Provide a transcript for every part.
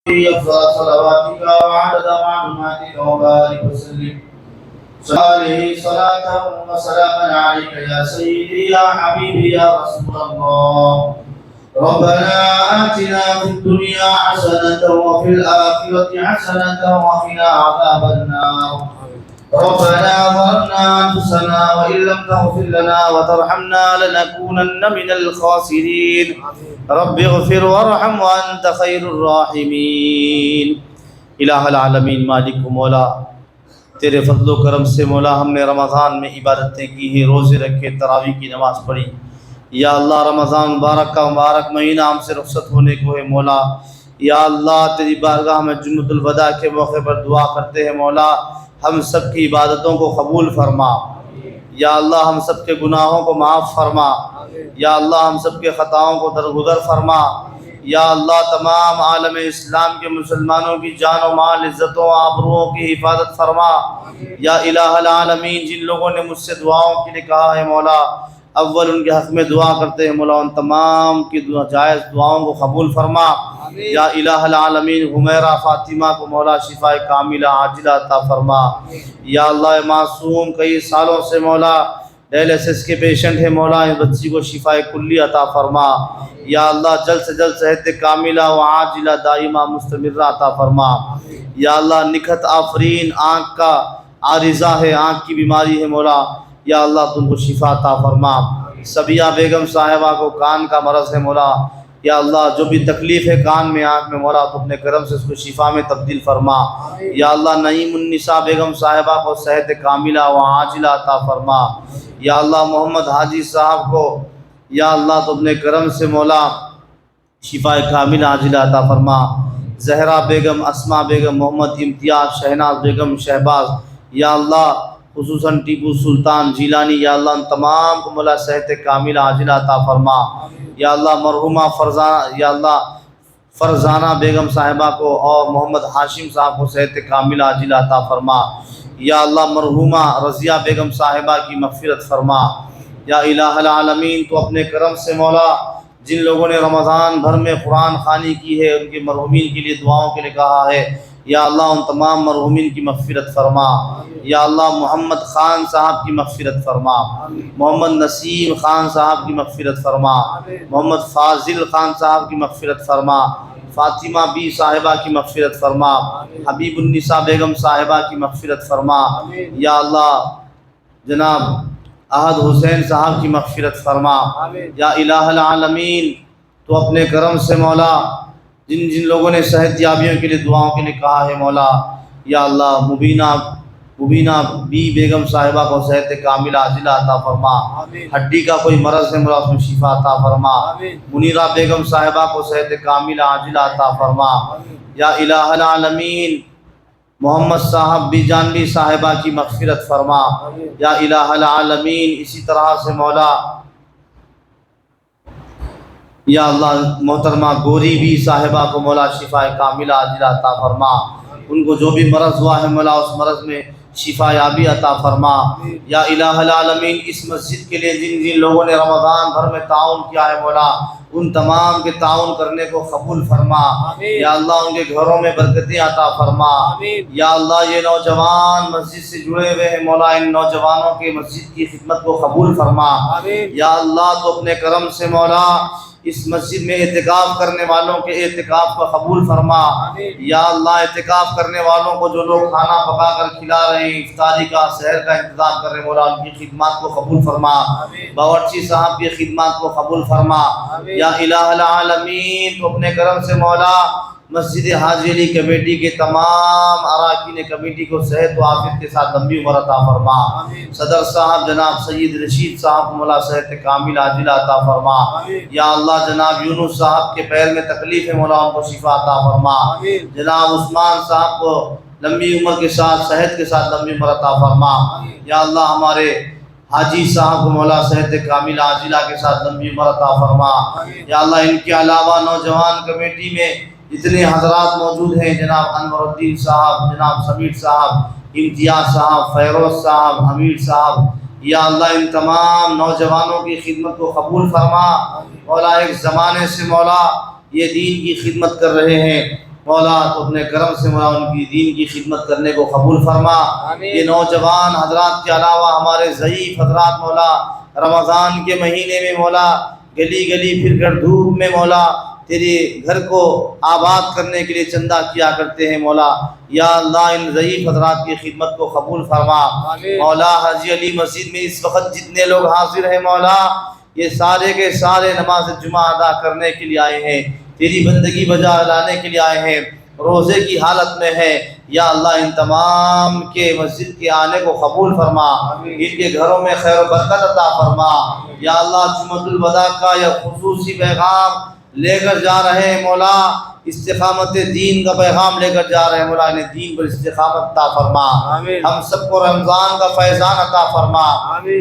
أفضل صلواتك وعدد معلوماتك وبارك وسلم عليه صلاة وسلاما عليك يا سيدي يا حبيبي يا رسول الله. ربنا آتنا في الدنيا حسنة وفي الآخرة حسنة وقنا عذاب النار. ربنا ظلمنا أنفسنا وإن لم تغفر لنا وترحمنا لنكونن من الخاسرين. رب اغفر وارحم وأنت خير الراحمين. الہ العالمین، مالک و مولا، تیرے فضل و کرم سے مولا ہم نے رمضان میں عبادتیں کی ہیں، روزے رکھے، تراویح کی نماز پڑھی. یا اللہ رمضان مبارک کا مبارک مہینہ ہم سے رخصت ہونے کو ہے مولا. یا اللہ تیری بارگاہ میں جمعۃ الوداع کے موقع پر دعا کرتے ہیں مولا ہم سب کی عبادتوں کو قبول فرما. یا اللہ ہم سب کے گناہوں کو معاف فرما. یا اللہ ہم سب کے خطاؤں کو درگزر فرما. یا اللہ تمام عالم اسلام کے مسلمانوں کی جان و مال، عزتوں و آبروؤں کی حفاظت فرما. یا الہ العالمین، جن لوگوں نے مجھ سے دعاؤں کے لیے کہا ہے مولا، اول ان کے حق میں دعا کرتے ہیں مولا ان تمام کی جائز دعاؤں کو قبول فرما. یا الہ العالمین، حمیرہ فاطمہ کو مولا شفا کاملہ عاجلہ عطا فرما. یا اللہ معصوم کئی سالوں سے مولا ڈائلسس کے پیشنٹ ہے مولا، اس بچی کو شفا کلی عطا فرما. یا اللہ جلد سے جلد صحت کاملہ و عاجلہ دائمہ مستمرہ عطا فرما. یا اللہ نکھت آفرین آنکھ کا عارضہ ہے، آنکھ کی بیماری ہے مولا، یا اللہ تم کو شفا عطا فرما. سبیہ بیگم صاحبہ کو کان کا مرض ہے مولا، یا اللہ جو بھی تکلیف ہے کان میں آنکھ میں مولا تو اپنے کرم سے اس کو شفا میں تبدیل فرما. یا اللہ نعیم النساء بیگم صاحبہ کو صحت کاملہ و عاجلہ عطا فرما. یا اللہ محمد حاجی صاحب کو یا اللہ تو اپنے کرم سے مولا شفا کاملہ عاجلہ عطا فرما. زہرا بیگم، اسما بیگم، محمد امتیاز، شہناز بیگم، شہباز، یا اللہ خصوصاً ٹیپو سلطان جیلانی، یا اللہ ان تمام کو مولا صحت کاملہ عاجلہ عطا فرما. یا اللہ مرحومہ فرزانہ بیگم صاحبہ کو اور محمد ہاشم صاحب کو صحت کاملہ عاجلہ عطا فرما. یا اللہ مرحومہ رضیہ بیگم صاحبہ کی مغفرت فرما. یا الہ العالمین تو اپنے کرم سے مولا جن لوگوں نے رمضان بھر میں قرآن خوانی کی ہے ان کے مرحومین کے لیے دعاؤں کے لیے کہا ہے، یا اللہ ان تمام مرحومین کی مغفرت فرما. یا اللہ محمد خان صاحب کی مغفرت فرما، محمد نسیم خان صاحب کی مغفرت فرما، محمد فاضل خان صاحب کی مغفرت فرما، فاطمہ بی صاحبہ کی مغفرت فرما، حبیب النساء بیگم صاحبہ کی مغفرت فرما. یا اللہ جناب احد حسین صاحب کی مغفرت فرما. یا الہ العالمین تو اپنے کرم سے مولا جن جن لوگوں نے صحت یابیوں کے لیے دعاؤں کے لیے کہا ہے مولا، یا اللہ مبینہ بی بیگم صاحبہ کو صحت کاملہ عاجلہ عطا فرما. ہڈی کا کوئی مرض ہے مولا اس میں شفا عطا فرما. منیرہ بیگم صاحبہ کو صحت کاملہ عاجلہ عطا فرما. یا الہ العالمین محمد صاحب بی جانوی صاحبہ کی مغفرت فرما. یا الہ العالمین اسی طرح سے مولا یا اللہ محترمہ گوری بھی صاحبہ کو مولا شفا کاملہ عاجلہ عطا فرما. ان کو جو بھی مرض ہوا ہے مولا اس مرض میں شفا یابی عطا فرما. یا الہ العالمین اس مسجد کے لیے جن جن لوگوں نے رمضان بھر میں تعاون کیا ہے مولا ان تمام کے تعاون کرنے کو قبول فرما. یا اللہ ان کے گھروں میں برکتیں عطا فرما. یا اللہ یہ نوجوان مسجد سے جڑے ہوئے ہیں مولا ان نوجوانوں کے مسجد کی خدمت کو قبول فرما. یا اللہ تو اپنے کرم سے مولا اس مسجد میں اعتکاف کرنے والوں کے اعتکاف کو قبول فرما. یا اللہ اعتکاف کرنے والوں کو جو لوگ کھانا پکا کر کھلا رہے ہیں، افطاری کا سحر کا انتظام کر رہے ہیں مولا ان کی خدمات کو قبول فرما. باورچی صاحب کی خدمات کو قبول فرما. یا الہ العالمین تو اپنے کرم سے مولا مسجد حاجی علی کمیٹی کے تمام اراکین کمیٹی کو صحت و عافیت کے ساتھ لمبی عمر عطا فرما. صدر صاحب جناب سید رشید صاحب کو مولا صحت کاملہ عاجلہ عطا فرما. یا اللہ جناب یونس صاحب کے پیر میں تکلیف ہے مولا ان کو شفا عطا فرما. جناب عثمان صاحب کو لمبی عمر کے ساتھ صحت کے ساتھ لمبی عمر عطا فرما. یا اللہ ہمارے حاجی صاحب کو مولا صحت کاملہ عاجلہ کے ساتھ لمبی عمر عطا فرما. یا اللہ ان کے علاوہ نوجوان کمیٹی میں جتنے حضرات موجود ہیں جناب انور الدین صاحب، جناب سمیر صاحب، امتیاز صاحب، فیروز صاحب، حمید صاحب، یا اللہ ان تمام نوجوانوں کی خدمت کو قبول فرما. مولا ایک زمانے سے مولا یہ دین کی خدمت کر رہے ہیں مولا تو اپنے کرم سے مولا ان کی دین کی خدمت کرنے کو قبول فرما۔ یہ نوجوان حضرات کے علاوہ ہمارے ضعیف حضرات مولا رمضان کے مہینے میں مولا گلی گلی پھر کر دھوپ میں مولا تیرے گھر کو آباد کرنے کے لیے چندہ کیا کرتے ہیں مولا، یا اللہ ان ضعیف حضرات کی خدمت کو قبول فرما۔ مولا حاجی علی مسجد میں اس وقت جتنے لوگ حاضر ہیں مولا یہ سارے کے سارے نماز جمعہ ادا کرنے کے لیے آئے ہیں، تیری بندگی بجا لانے کے لیے آئے ہیں، روزے کی حالت میں ہے، یا اللہ ان تمام کے مسجد کے آنے کو قبول فرما، ان کے گھروں میں خیر و برکت عطا فرما۔ یا اللہ جمعۃ الوداع کا یہ خصوصی پیغام لے کر جا رہے ہیں مولا، استقامت دین کا پیغام لے کر جا رہے ہیں مولا، انہیں دین پر استقامت عطا فرما، ہم سب کو رمضان کا فیضان عطا فرما۔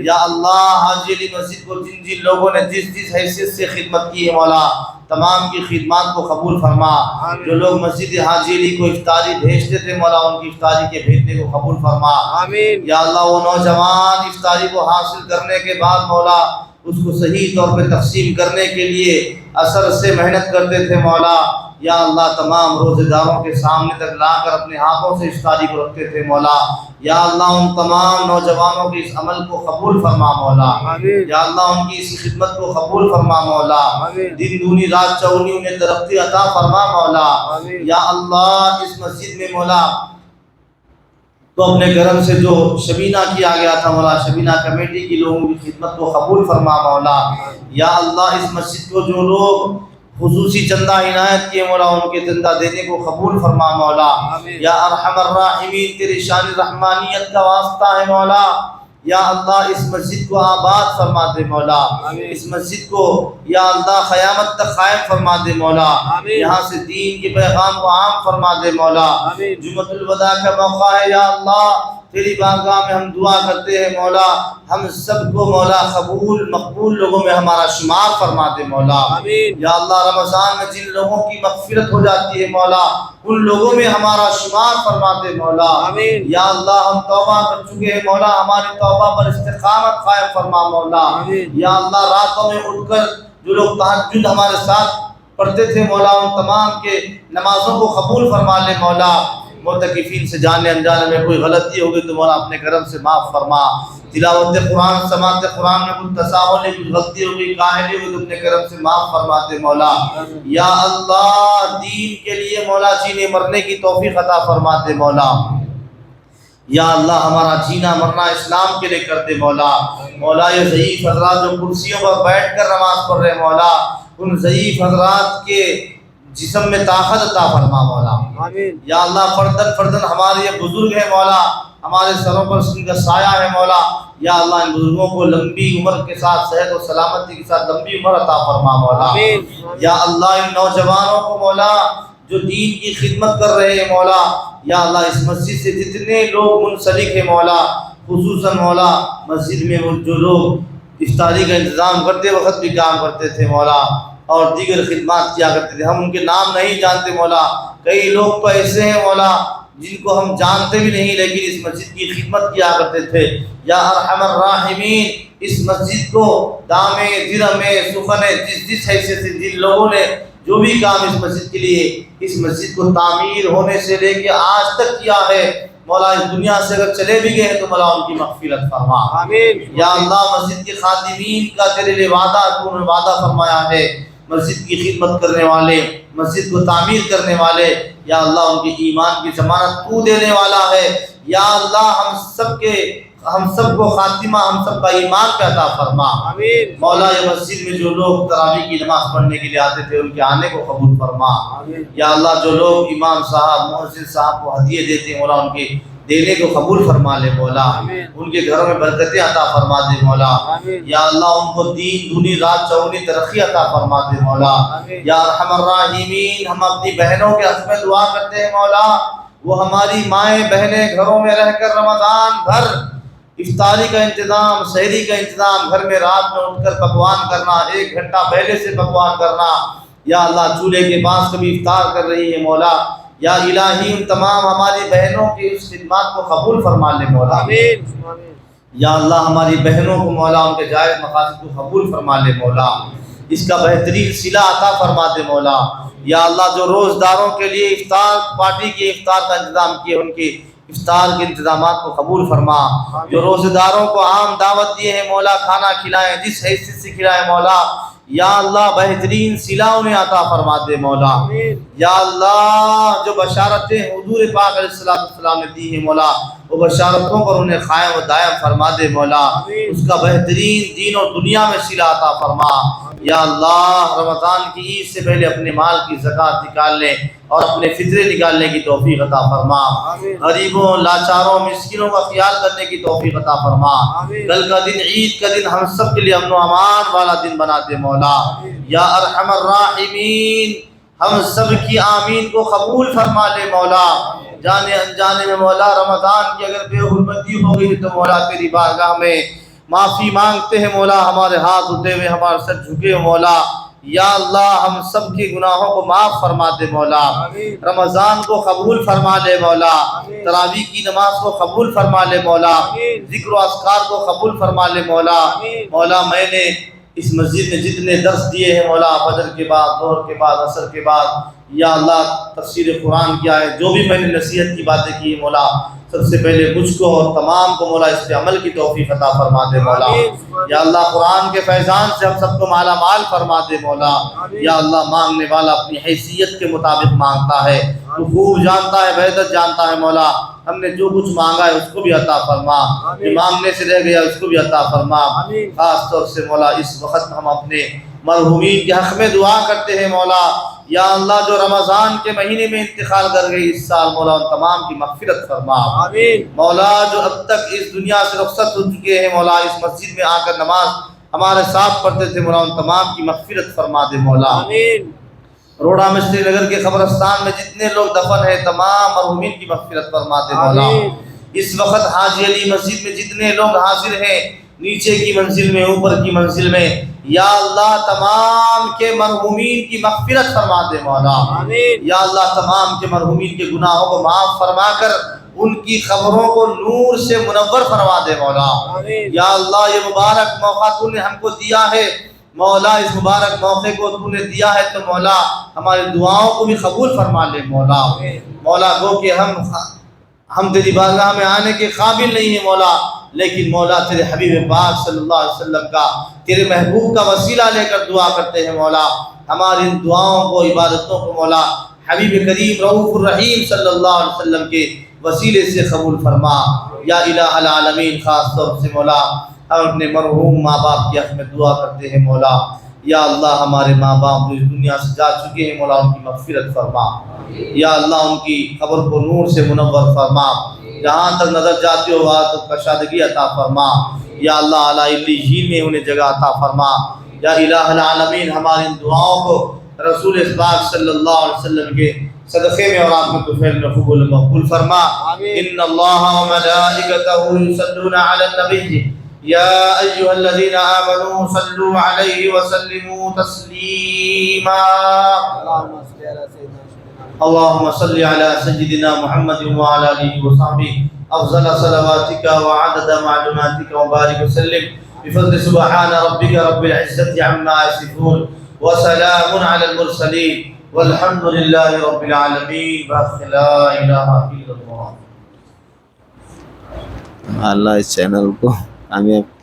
یا اللہ حاجی علی مسجد کو جن جن لوگوں نے جس جس حیثیت سے خدمت کی ہے مولا تمام کی خدمات کو قبول فرما، جو لوگ مسجد حاجی علی کو افطاری بھیجتے تھے مولا ان کی افطاری کے بھیجنے کو قبول فرما۔ یا اللہ وہ نوجوان افطاری کو حاصل کرنے کے بعد مولا اس کو صحیح طور پہ تقسیم کرنے کے لیے اثر سے محنت کرتے تھے مولا، یا اللہ تمام روزے داروں کے سامنے تک لا کر اپنے ہاتھوں سے افطاری کو رکھتے تھے مولا، یا اللہ ان تمام نوجوانوں کے اس عمل کو قبول فرما مولا، یا اللہ ان کی اس خدمت کو قبول فرما مولا، دن دونی رات چوگنی انہیں ترقی عطا فرما مولا۔ یا اللہ اس مسجد میں مولا تو اپنے کرم سے جو شبینہ کیا گیا تھا مولا شبینہ کمیٹی کی لوگوں کی خدمت کو قبول فرما مولا، یا اللہ اس مسجد کو جو لوگ خصوصی چندہ عنایت کیے مولا ان کے چندہ دینے کو قبول فرما مولا، یا ارحم الراحمین تیری شان رحمانیت کا واسطہ ہے مولا، یا اللہ اس مسجد کو آباد فرما دے مولا، اس مسجد کو یا اللہ قیامت تک قائم فرما دے مولا، یہاں سے دین کے پیغام کو عام فرما دے مولا۔ جمعۃ الوداع کا موقع ہے یا اللہ تیری بارگاہ میں ہم دعا کرتے ہیں مولا ہم سب کو مولا قبول مقبول لوگوں میں ہمارا شمار فرما دے مولا، یا اللہ رمضان میں جن لوگوں کی مغفرت ہو جاتی ہے مولا ان لوگوں میں ہمارا شمار فرما دے مولا، یا اللہ ہم توبہ کر چکے ہیں مولا ہماری توبہ پر استقامت قائم فرما مولا، یا اللہ راتوں میں اٹھ کر جو لوگ تہجد ہمارے ساتھ پڑھتے تھے مولا ان تمام کے نمازوں کو قبول فرما لے مولا، معتکفین سے جانے انجانے میں کوئی غلطی ہوگی تو مولا اپنے کرم سے معاف فرما، تلاوت قرآن سماعت قرآن میں کچھ تساہل کچھ غلطی ہوگی کاہلی ہوگی تو اپنے کرم سے معاف فرما دے مولا، یا اللہ دین کے لیے مولا جینے مرنے کی توفیق عطا فرما دے مولا، یا اللہ ہمارا جینا مرنا اسلام کے لیے کر دے مولا، مولا یہ ضعیف حضرات جو کرسیوں پر بیٹھ کر نماز پڑھ رہے مولا ان ضعیف حضرات کے جسم میں طاقت عطا فرما مولا، یا اللہ فردن فردن ہمارے یہ بزرگ ہیں مولا ہمارے سروں پر ان کا سایہ ہے مولا، یا اللہ ان بزرگوں کو لمبی عمر کے ساتھ صحت و سلامتی کے ساتھ لمبی عمر عطا فرما مولا، یا اللہ ان نوجوانوں کو مولا جو دین کی خدمت کر رہے ہیں مولا، یا اللہ اس مسجد سے جتنے لوگ منسلک ہیں مولا خصوصاً مولا مسجد میں جو لوگ افطاری کا انتظام کرتے وقت بھی کام کرتے تھے مولا اور دیگر خدمات کیا کرتے تھے ہم ان کے نام نہیں جانتے مولا، کئی لوگ تو ایسے ہیں مولا جن کو ہم جانتے بھی نہیں لیکن اس مسجد کی خدمت کیا کرتے تھے، یا ارحم الراحمین اس مسجد کو دامے درہمے سخنے جس جس حیثیت سے جن لوگوں نے جو بھی کام اس مسجد کے لیے اس مسجد کو تعمیر ہونے سے لے کے آج تک کیا ہے مولا اس دنیا سے اگر چلے بھی گئے تو مولا ان کی مغفرت فرما، یا اللہ مسجد کے خادمین کا تیرے لیے وعدہ تو نے وعدہ فرمایا ہے مسجد کی خدمت کرنے والے مسجد کو تعمیر کرنے والے، یا اللہ ان کی ایمان کی ضمانت تو دینے والا ہے، یا اللہ ہم سب کو خاتمہ ہم سب کا ایمان پہ عطا فرما، مولا یہ مسجد میں جو لوگ تراویح کی نماز پڑھنے کے لیے آتے تھے ان کے آنے کو قبول فرما، یا اللہ جو لوگ امام صاحب محسن صاحب کو ہدیے دیتے ہیں مولا ان کے دینے کو قبول فرما لے مولا، ان کے گھروں میں برکتیں عطا فرما دے مولا، یا اللہ ان کو دین دنی رات چوگنی ترقی عطا فرما دے مولا، یا ارحم الراحمین ہم اپنی بہنوں کے حق میں دعا کرتے ہیں مولا وہ ہماری مائیں بہنیں گھروں میں رہ کر رمضان بھر افطاری کا انتظام سحری کا انتظام گھر میں رات میں اٹھ کر پکوان کرنا 1 گھنٹہ پہلے سے پکوان کرنا، یا اللہ چولہے کے پاس کبھی افطار کر رہی ہے مولا، یا الہی ان تمام ہماری بہنوں کی اس خدمات کو قبول فرما لے مولا، یا اللہ ہماری بہنوں کو مولا ان کے جائز مقاصد کو قبول فرما لے مولا، اس کا بہترین صلہ عطا فرما دے مولا۔ یا اللہ جو روزداروں کے لیے افطار پارٹی کے افطار کا انتظام کیے ان کی افطار کے انتظامات کو قبول فرما۔ جو روزہ داروں کو عام دعوت دیے ہیں مولا کھانا کھلائیں جس حیثیت سے کھلائیں مولا، یا اللہ بہترین صلہ انہیں عطا فرما دے مولا۔ یا اللہ جو بشارتیں حضور پاک علیہ السلام نے دی ہیں مولا، وہ بشارتوں پر انہیں قائم و دائم فرما دے مولا۔ اس کا بہترین دین اور دنیا میں صلہ عطا فرما۔ یا اللہ رمضان کی عید سے پہلے اپنے مال کی زکوٰۃ نکالنے اور اپنے فطرے نکالنے کی توفیق عطا فرما۔ غریبوں لاچاروں مسکینوں کا خیال کرنے کی توفیق عطا فرما۔ کل کا دن عید کا دن ہم سب کے لیے امن و امان والا دن بنا دے مولا۔ یا ارحم الراحمین ہم سب کی آمین کو قبول فرما لے مولا۔ جانے انجانے میں مولا رمضان کی اگر بے حرمتی ہو گئی تو مولا تیری بارگاہ میں معافی مانگتے ہیں مولا، ہمارے ہاتھ اٹھے ہوئے ہمارے سر جھکے مولا۔ یا اللہ ہم سب کے گناہوں کو معاف فرما دے مولا، رمضان کو قبول فرما لے مولا، تراویح کی نماز کو قبول فرما لے مولا، ذکر و اذکار کو قبول فرما لے مولا۔ مولا میں نے اس مسجد میں جتنے درس دیے ہیں مولا، فجر کے بعد، ظہر کے بعد، عصر کے بعد، یا اللہ تفسیر قرآن کیا ہے، جو بھی میں نے نصیحت کی باتیں کی مولا، سب سے پہلے مجھ کو اور تمام کو مولا اس پہ عمل کی توفیق عطا فرما دے مولا۔ یا اللہ قرآن کے فیضان سے ہم سب کو مالا مال فرما دے مولا۔ یا اللہ مانگنے والا اپنی حیثیت کے مطابق مانگتا ہے، تو خوب جانتا ہے، بہتر جانتا ہے مولا۔ ہم نے جو کچھ مانگا ہے اس کو بھی عطا فرما، جو مانگنے سے رہ گیا اس کو بھی عطا فرما۔ خاص طور سے مولا اس وقت ہم اپنے مرحومین کے حق میں دعا کرتے ہیں مولا۔ یا اللہ جو رمضان کے مہینے میں انتقال کر گئی اس سال مولا ان تمام کی مغفرت فرما۔ مولا جو اب تک اس دنیا سے رخصت ہو چکے ہیں مولا، اس مسجد میں آ کر نماز ہمارے ساتھ پڑھتے تھے مولا، ان تمام کی مغفرت فرما دے مولا۔ روڑا مشتری نگر کے قبرستان میں جتنے لوگ دفن ہیں تمام مرحومین کی مغفرت فرما دے مولا۔ اس وقت حاجی علی مسجد میں جتنے لوگ حاضر ہیں، نیچے کی منزل میں، اوپر کی منزل میں، یا اللہ تمام کے مرحومین کی مغفرت فرما دے مولا۔ یا اللہ تمام کے مرحومین کے گناہوں کو معاف فرما کر ان کی قبروں کو نور سے منور فرما دے مولا۔ یا اللہ یہ مبارک موقع تو نے ہم کو دیا ہے مولا، اس مبارک موقع کو تو نے دیا ہے تو مولا ہماری دعاؤں کو بھی قبول فرما لے مولا۔ مولا گو کہ ہم تیری بارگاہ میں آنے کے قابل نہیں ہیں مولا، لیکن مولا تیرے حبیب پاک صلی اللہ علیہ وسلم کا، تیرے محبوب کا وسیلہ لے کر دعا کرتے ہیں مولا۔ ہماری ان دعاؤں کو، عبادتوں کو مولا حبیب کریم رؤوف الرحیم صلی اللہ علیہ وسلم کے وسیلے سے قبول فرما۔ یا الہ العالمین خاص طور سے مولا ہم اپنے مرحوم ماں باپ کے حق میں دعا کرتے ہیں مولا۔ یا اللہ ہمارے ماں باپ جو اس دنیا سے جا چکے ہیں مولا ان کی مغفرت فرما۔ یا اللہ ان کی قبر کو نور سے منور فرما، جہاں تک نظر جاتے ہو وہاں تک کشادگی عطا فرما۔ یا اللہ اعلی علیین میں انہیں جگہ عطا فرما۔ یا الہ العالمین ہماری ان دعاؤں کو رسول پاک صلی اللہ علیہ وسلم کے صدقے میں اور آپ میں طفیل میں قبول مقبول فرما۔ ان اللہ و ملائکتہ یصلون علی النبی یا ایھا الذین آمنوا صلوا علیہ وسلموا تسلیما۔ اللهم صل على سيدنا محمد وعلى آله وصحبه أفضل صلواتك وعدد معلوماتك وبارك وسلم بفضل سبحان ربك رب العزة عما يصفون وسلام على المرسلين والحمد لله رب العالمين لا إله إلا الله۔ اللہ اس چینل کو کامیاب